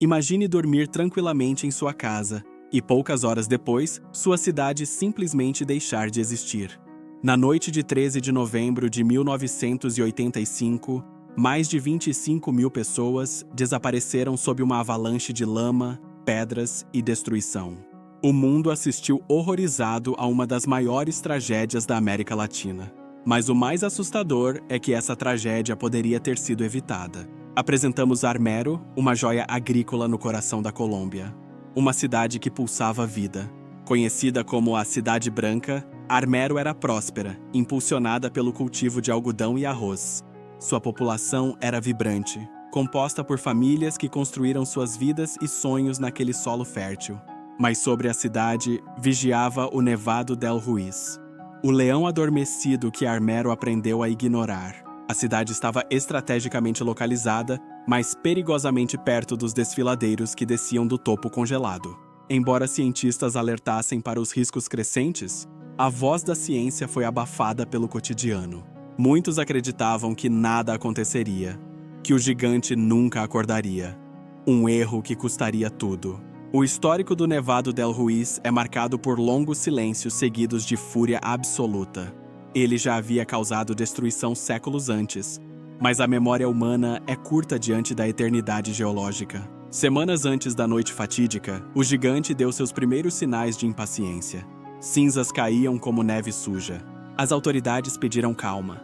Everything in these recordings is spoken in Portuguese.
Imagine dormir tranquilamente em sua casa e poucas horas depois, sua cidade simplesmente deixar de existir. Na noite de 13 de novembro de 1985, mais de 25 mil pessoas desapareceram sob uma avalanche de lama, pedras e destruição. O mundo assistiu horrorizado a uma das maiores tragédias da América Latina. Mas o mais assustador é que essa tragédia poderia ter sido evitada. Apresentamos Armero, uma joia agrícola no coração da Colômbia. Uma cidade que pulsava vida. Conhecida como a Cidade Branca, Armero era próspera, impulsionada pelo cultivo de algodão e arroz. Sua população era vibrante, composta por famílias que construíram suas vidas e sonhos naquele solo fértil. Mas sobre a cidade vigiava o Nevado del Ruiz, o leão adormecido que Armero aprendeu a ignorar. A cidade estava estrategicamente localizada, mas perigosamente perto dos desfiladeiros que desciam do topo congelado. Embora cientistas alertassem para os riscos crescentes, a voz da ciência foi abafada pelo cotidiano. Muitos acreditavam que nada aconteceria, que o gigante nunca acordaria. Um erro que custaria tudo. O histórico do Nevado del Ruiz é marcado por longos silêncios seguidos de fúria absoluta. Ele já havia causado destruição séculos antes, mas a memória humana é curta diante da eternidade geológica. Semanas antes da noite fatídica, o gigante deu seus primeiros sinais de impaciência. Cinzas caíam como neve suja. As autoridades pediram calma.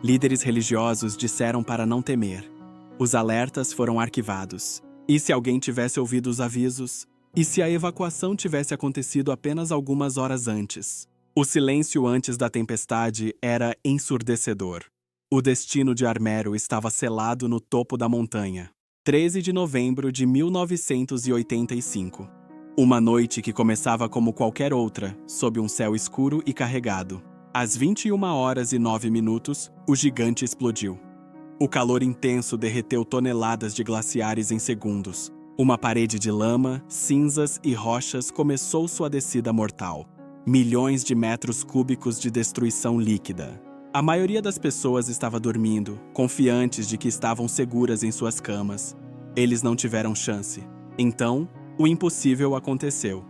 Líderes religiosos disseram para não temer. Os alertas foram arquivados. E se alguém tivesse ouvido os avisos? E se a evacuação tivesse acontecido apenas algumas horas antes? O silêncio antes da tempestade era ensurdecedor. O destino de Armero estava selado no topo da montanha. 13 de novembro de 1985. Uma noite que começava como qualquer outra, sob um céu escuro e carregado. Às 21h09, o gigante explodiu. O calor intenso derreteu toneladas de glaciares em segundos. Uma parede de lama, cinzas e rochas começou sua descida mortal. Milhões de metros cúbicos de destruição líquida. A maioria das pessoas estava dormindo, confiantes de que estavam seguras em suas camas. Eles não tiveram chance. Então, o impossível aconteceu.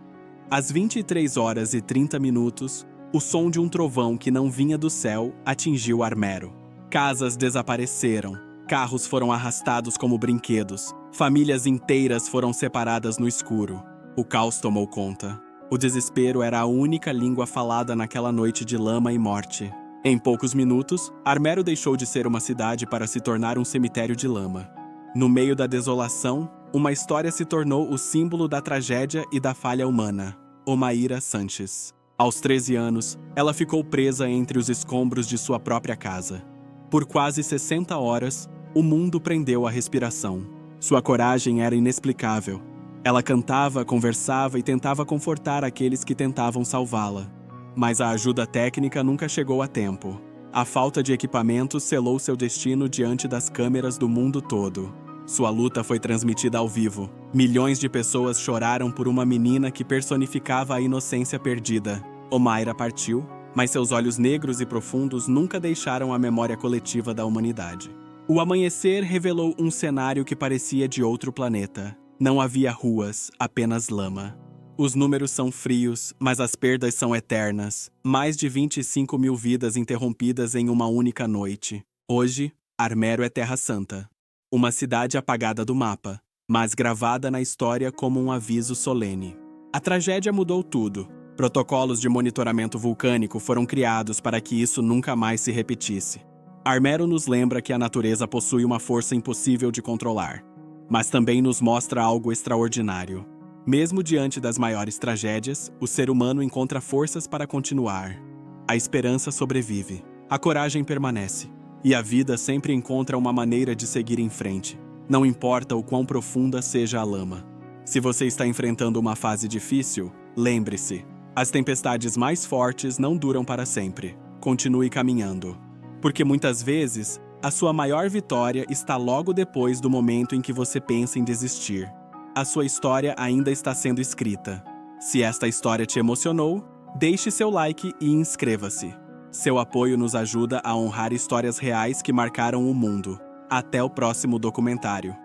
Às 23h30, o som de um trovão que não vinha do céu atingiu Armero. Casas desapareceram, carros foram arrastados como brinquedos, famílias inteiras foram separadas no escuro. O caos tomou conta. O desespero era a única língua falada naquela noite de lama e morte. Em poucos minutos, Armero deixou de ser uma cidade para se tornar um cemitério de lama. No meio da desolação, uma história se tornou o símbolo da tragédia e da falha humana. Omaira Sanches. Aos 13 anos, ela ficou presa entre os escombros de sua própria casa. Por quase 60 horas, o mundo prendeu a respiração. Sua coragem era inexplicável. Ela cantava, conversava e tentava confortar aqueles que tentavam salvá-la. Mas a ajuda técnica nunca chegou a tempo. A falta de equipamento selou seu destino diante das câmeras do mundo todo. Sua luta foi transmitida ao vivo. Milhões de pessoas choraram por uma menina que personificava a inocência perdida. Omaira partiu, mas seus olhos negros e profundos nunca deixaram a memória coletiva da humanidade. O amanhecer revelou um cenário que parecia de outro planeta. Não havia ruas, apenas lama. Os números são frios, mas as perdas são eternas. Mais de 25 mil vidas interrompidas em uma única noite. Hoje, Armero é Terra Santa. Uma cidade apagada do mapa, mas gravada na história como um aviso solene. A tragédia mudou tudo. Protocolos de monitoramento vulcânico foram criados para que isso nunca mais se repetisse. Armero nos lembra que a natureza possui uma força impossível de controlar, mas também nos mostra algo extraordinário. Mesmo diante das maiores tragédias, o ser humano encontra forças para continuar. A esperança sobrevive, a coragem permanece, e a vida sempre encontra uma maneira de seguir em frente, não importa o quão profunda seja a lama. Se você está enfrentando uma fase difícil, lembre-se, as tempestades mais fortes não duram para sempre. Continue caminhando. Porque muitas vezes, a sua maior vitória está logo depois do momento em que você pensa em desistir. A sua história ainda está sendo escrita. Se esta história te emocionou, deixe seu like e inscreva-se. Seu apoio nos ajuda a honrar histórias reais que marcaram o mundo. Até o próximo documentário.